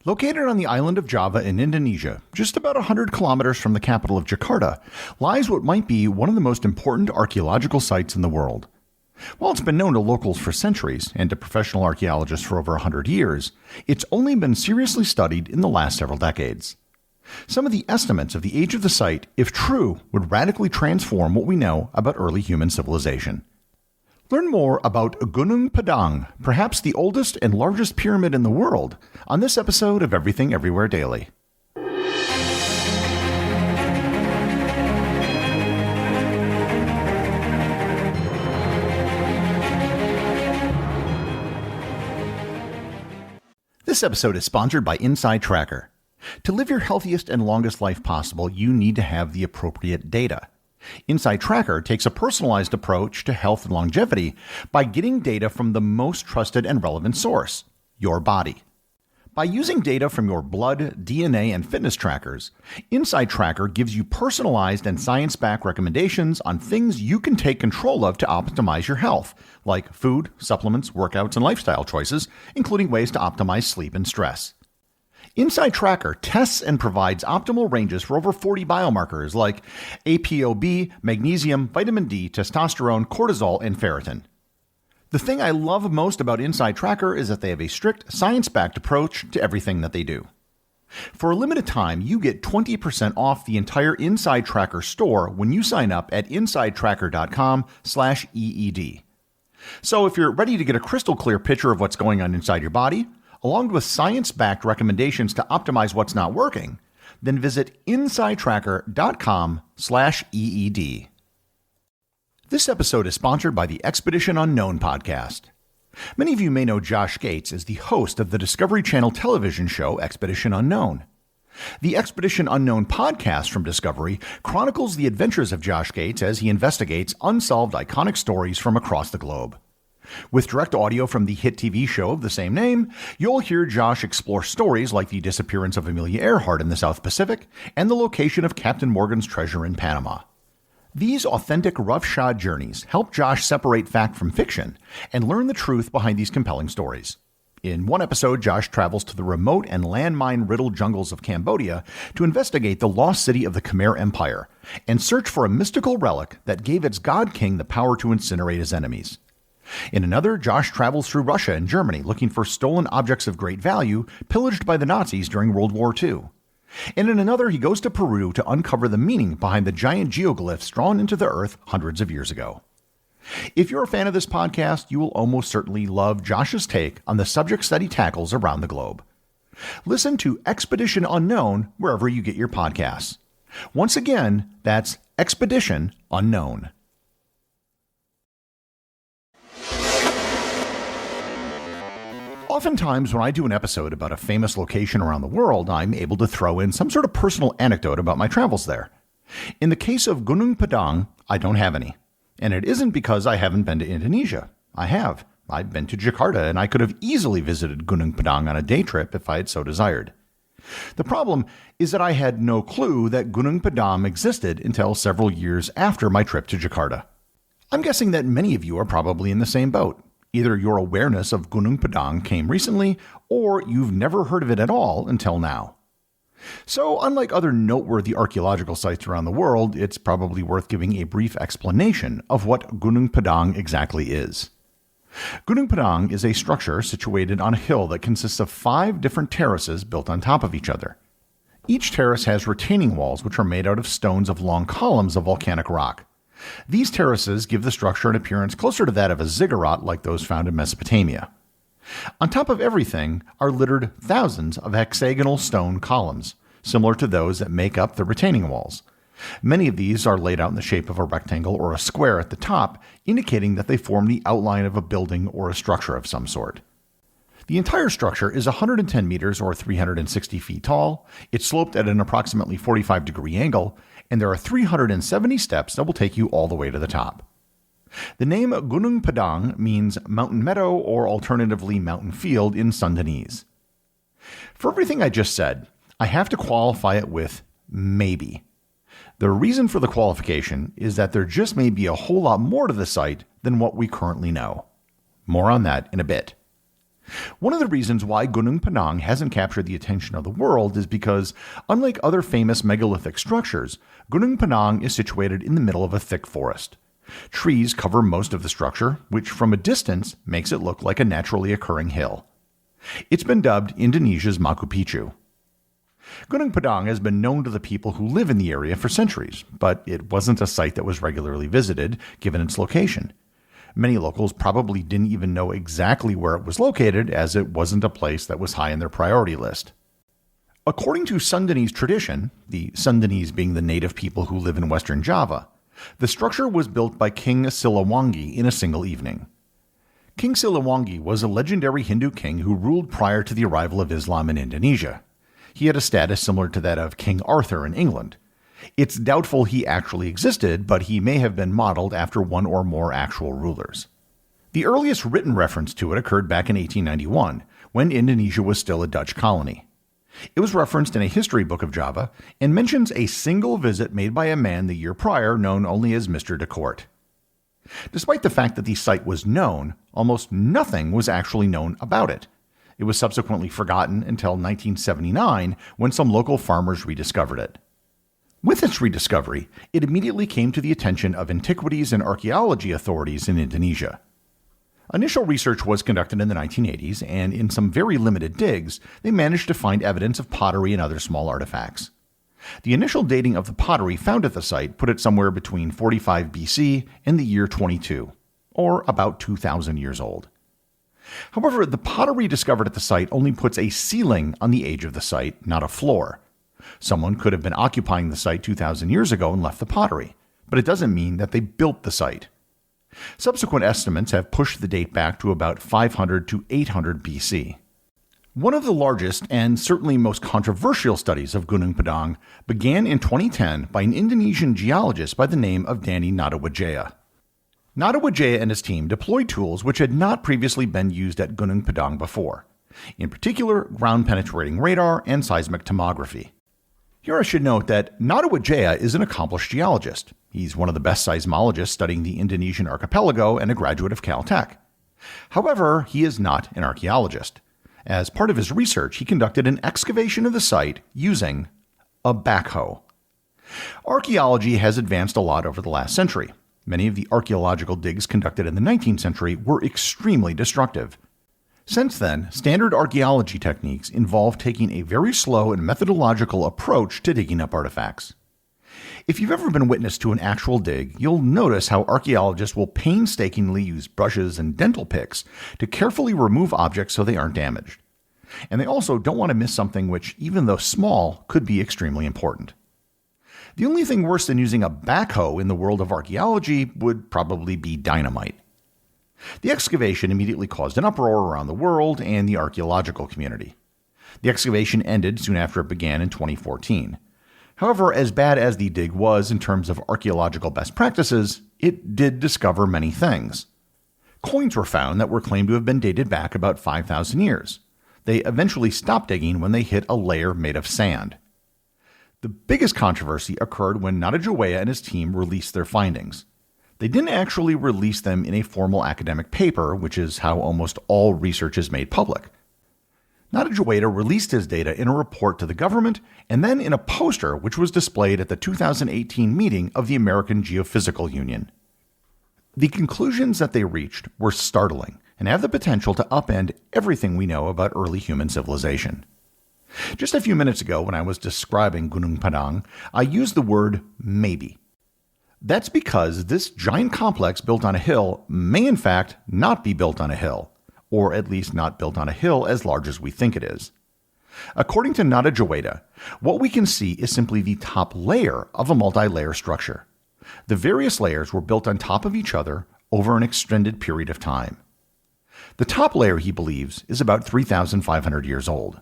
Located on the island of Java in Indonesia, just about 100 kilometers from the capital of Jakarta, lies what might be one of the most important archaeological sites in the world. While it's been known to locals for centuries and to professional archaeologists for over 100 years, it's only been seriously studied in the last several decades. Some of the estimates of the age of the site, if true, would radically transform what we know about early human civilization. Learn more about Gunung Padang, perhaps the oldest and largest pyramid in the world, on this episode of Everything Everywhere Daily. This episode is sponsored by Inside Tracker. To live your healthiest and longest life possible, you need to have the appropriate data. Inside Tracker takes a personalized approach to health and longevity by getting data from the most trusted and relevant source, your body. By using data from your blood, DNA, and fitness trackers, Inside Tracker gives you personalized and science-backed recommendations on things you can take control of to optimize your health, like food, supplements, workouts, and lifestyle choices, including ways to optimize sleep and stress. Inside Tracker tests and provides optimal ranges for over 40 biomarkers like ApoB, magnesium, vitamin D, testosterone, cortisol, and ferritin. The thing I love most about Inside Tracker is that they have a strict, science-backed approach to everything that they do. For a limited time, you get 20% off the entire Inside Tracker store when you sign up at insidetracker.com/EED. So if you're ready to get a crystal clear picture of what's going on inside your body, along with science-backed recommendations to optimize what's not working, then visit insidetracker.com/EED. This episode is sponsored by the Expedition Unknown podcast. Many of you may know Josh Gates as the host of the Discovery Channel television show Expedition Unknown. The Expedition Unknown podcast from Discovery chronicles the adventures of Josh Gates as he investigates unsolved iconic stories from across the globe. With direct audio from the hit TV show of the same name, you'll hear Josh explore stories like the disappearance of Amelia Earhart in the South Pacific and the location of Captain Morgan's treasure in Panama. These authentic roughshod journeys help Josh separate fact from fiction and learn the truth behind these compelling stories. In one episode, Josh travels to the remote and landmine-riddled jungles of Cambodia to investigate the lost city of the Khmer Empire and search for a mystical relic that gave its god king the power to incinerate his enemies. In another, Josh travels through Russia and Germany looking for stolen objects of great value pillaged by the Nazis during World War II. And in another, he goes to Peru to uncover the meaning behind the giant geoglyphs drawn into the earth hundreds of years ago. If you're a fan of this podcast, you will almost certainly love Josh's take on the subjects that he tackles around the globe. Listen to Expedition Unknown wherever you get your podcasts. Once again, that's Expedition Unknown. Oftentimes, when I do an episode about a famous location around the world, I'm able to throw in some sort of personal anecdote about my travels there. In the case of Gunung Padang, I don't have any. And it isn't because I haven't been to Indonesia. I have. I've been to Jakarta, and I could have easily visited Gunung Padang on a day trip if I had so desired. The problem is that I had no clue that Gunung Padang existed until several years after my trip to Jakarta. I'm guessing that many of you are probably in the same boat. Either your awareness of Gunung Padang came recently, or you've never heard of it at all until now. So, unlike other noteworthy archaeological sites around the world, it's probably worth giving a brief explanation of what Gunung Padang exactly is. Gunung Padang is a structure situated on a hill that consists of 5 different terraces built on top of each other. Each terrace has retaining walls which are made out of stones of long columns of volcanic rock. These terraces give the structure an appearance closer to that of a ziggurat like those found in Mesopotamia. On top of everything are littered thousands of hexagonal stone columns, similar to those that make up the retaining walls. Many of these are laid out in the shape of a rectangle or a square at the top, indicating that they form the outline of a building or a structure of some sort. The entire structure is 110 meters or 360 feet tall, it's sloped at an approximately 45-degree angle, and there are 370 steps that will take you all the way to the top. The name Gunung Padang means mountain meadow or alternatively mountain field in Sundanese. For everything I just said, I have to qualify it with maybe. The reason for the qualification is that there just may be a whole lot more to the site than what we currently know. More on that in a bit. One of the reasons why Gunung Padang hasn't captured the attention of the world is because, unlike other famous megalithic structures, Gunung Padang is situated in the middle of a thick forest. Trees cover most of the structure, which from a distance makes it look like a naturally occurring hill. It's been dubbed Indonesia's Machu Picchu. Gunung Padang has been known to the people who live in the area for centuries, but it wasn't a site that was regularly visited, given its location. Many locals probably didn't even know exactly where it was located, as it wasn't a place that was high on their priority list. According to Sundanese tradition, the Sundanese being the native people who live in Western Java, the structure was built by King Siliwangi in a single evening. King Siliwangi was a legendary Hindu king who ruled prior to the arrival of Islam in Indonesia. He had a status similar to that of King Arthur in England. It's doubtful he actually existed, but he may have been modeled after one or more actual rulers. The earliest written reference to it occurred back in 1891, when Indonesia was still a Dutch colony. It was referenced in a history book of Java and mentions a single visit made by a man the year prior known only as Mr. de Court. Despite the fact that the site was known, almost nothing was actually known about it. It was subsequently forgotten until 1979 when some local farmers rediscovered it. With its rediscovery, it immediately came to the attention of antiquities and archaeology authorities in Indonesia. Initial research was conducted in the 1980s, and in some very limited digs, they managed to find evidence of pottery and other small artifacts. The initial dating of the pottery found at the site put it somewhere between 45 BC and the year 22, or about 2,000 years old. However, the pottery discovered at the site only puts a ceiling on the age of the site, not a floor. Someone could have been occupying the site 2,000 years ago and left the pottery, but it doesn't mean that they built the site. Subsequent estimates have pushed the date back to about 500 to 800 BC. One of the largest and certainly most controversial studies of Gunung Padang began in 2010 by an Indonesian geologist by the name of Danny Nadawijaya. Nadawijaya and his team deployed tools which had not previously been used at Gunung Padang before, in particular ground-penetrating radar and seismic tomography. Here I should note that Nadawijaya is an accomplished geologist. He's one of the best seismologists studying the Indonesian archipelago and a graduate of Caltech. However, he is not an archaeologist. As part of his research, he conducted an excavation of the site using a backhoe. Archaeology has advanced a lot over the last century. Many of the archaeological digs conducted in the 19th century were extremely destructive. Since then, standard archaeology techniques involve taking a very slow and methodological approach to digging up artifacts. If you've ever been witness to an actual dig, you'll notice how archaeologists will painstakingly use brushes and dental picks to carefully remove objects so they aren't damaged. And they also don't want to miss something which, even though small, could be extremely important. The only thing worse than using a backhoe in the world of archaeology would probably be dynamite. The excavation immediately caused an uproar around the world and the archaeological community. The excavation ended soon after it began in 2014. However, as bad as the dig was in terms of archaeological best practices, it did discover many things. Coins were found that were claimed to have been dated back about 5,000 years. They eventually stopped digging when they hit a layer made of sand. The biggest controversy occurred when Nadawijaya and his team released their findings. They didn't actually release them in a formal academic paper, which is how almost all research is made public. Nadawijaya released his data in a report to the government and then in a poster which was displayed at the 2018 meeting of the American Geophysical Union. The conclusions that they reached were startling and have the potential to upend everything we know about early human civilization. Just a few minutes ago, when I was describing Gunung Padang, I used the word maybe. That's because this giant complex built on a hill may in fact not be built on a hill, or at least not built on a hill as large as we think it is. According to Nadawijaya, what we can see is simply the top layer of a multi-layer structure. The various layers were built on top of each other over an extended period of time. The top layer, he believes, is about 3,500 years old.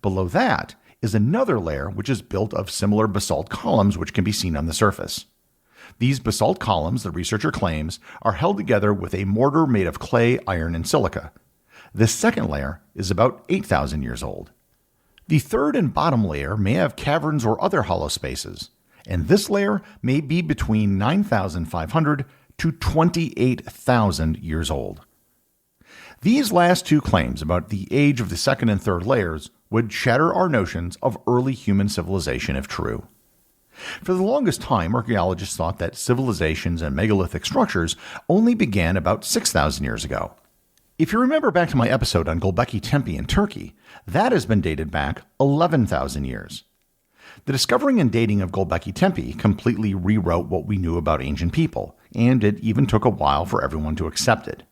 Below that is another layer which is built of similar basalt columns which can be seen on the surface. These basalt columns, the researcher claims, are held together with a mortar made of clay, iron, and silica. This second layer is about 8,000 years old. The third and bottom layer may have caverns or other hollow spaces, and this layer may be between 9,500 to 28,000 years old. These last two claims about the age of the second and third layers would shatter our notions of early human civilization if true. For the longest time, archaeologists thought that civilizations and megalithic structures only began about 6,000 years ago. If you remember back to my episode on Göbekli Tepe in Turkey, that has been dated back 11,000 years. The discovering and dating of Göbekli Tepe completely rewrote what we knew about ancient people, and it even took a while for everyone to accept it.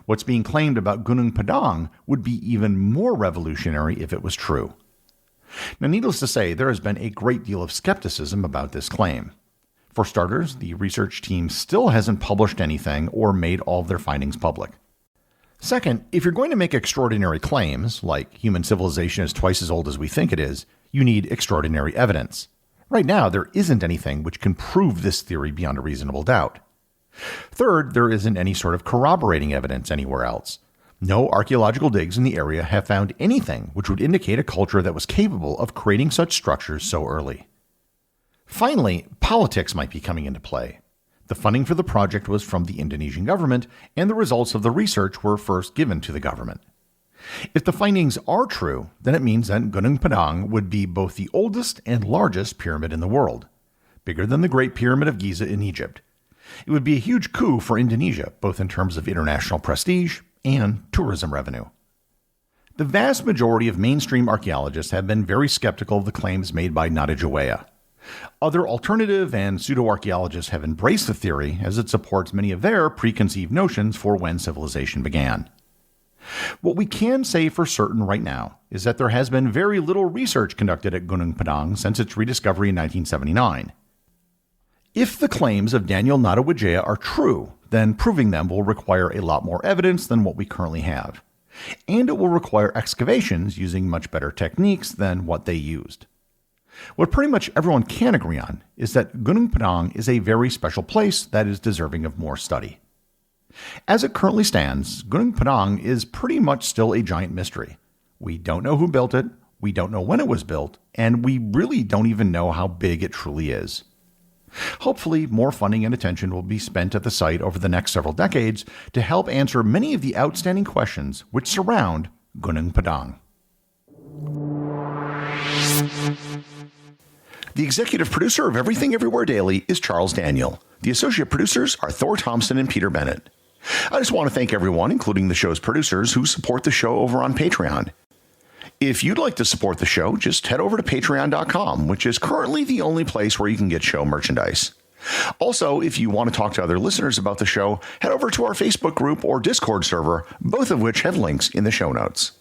What's being claimed about Gunung Padang would be even more revolutionary if it was true. Now, needless to say, there has been a great deal of skepticism about this claim. For starters, the research team still hasn't published anything or made all of their findings public. Second, if you're going to make extraordinary claims, like human civilization is twice as old as we think it is, you need extraordinary evidence. Right now, there isn't anything which can prove this theory beyond a reasonable doubt. Third, there isn't any sort of corroborating evidence anywhere else. No archaeological digs in the area have found anything which would indicate a culture that was capable of creating such structures so early. Finally, politics might be coming into play. The funding for the project was from the Indonesian government, and the results of the research were first given to the government. If the findings are true, then it means that Gunung Padang would be both the oldest and largest pyramid in the world, bigger than the Great Pyramid of Giza in Egypt. It would be a huge coup for Indonesia, both in terms of international prestige and tourism revenue. The vast majority of mainstream archaeologists have been very skeptical of the claims made by Nadejawea. Other alternative and pseudo-archaeologists have embraced the theory as it supports many of their preconceived notions for when civilization began. What we can say for certain right now is that there has been very little research conducted at Gunung Padang since its rediscovery in 1979. If the claims of Daniel Nadejawea are true, then proving them will require a lot more evidence than what we currently have. And it will require excavations using much better techniques than what they used. What pretty much everyone can agree on is that Gunung Padang is a very special place that is deserving of more study. As it currently stands, Gunung Padang is pretty much still a giant mystery. We don't know who built it, we don't know when it was built, and we really don't even know how big it truly is. Hopefully, more funding and attention will be spent at the site over the next several decades to help answer many of the outstanding questions which surround Gunung Padang. The executive producer of Everything Everywhere Daily is Charles Daniel. The associate producers are Thor Thompson and Peter Bennett. I just want to thank everyone, including the show's producers, who support the show over on Patreon. If you'd like to support the show, just head over to patreon.com, which is currently the only place where you can get show merchandise. Also, if you want to talk to other listeners about the show, head over to our Facebook group or Discord server, both of which have links in the show notes.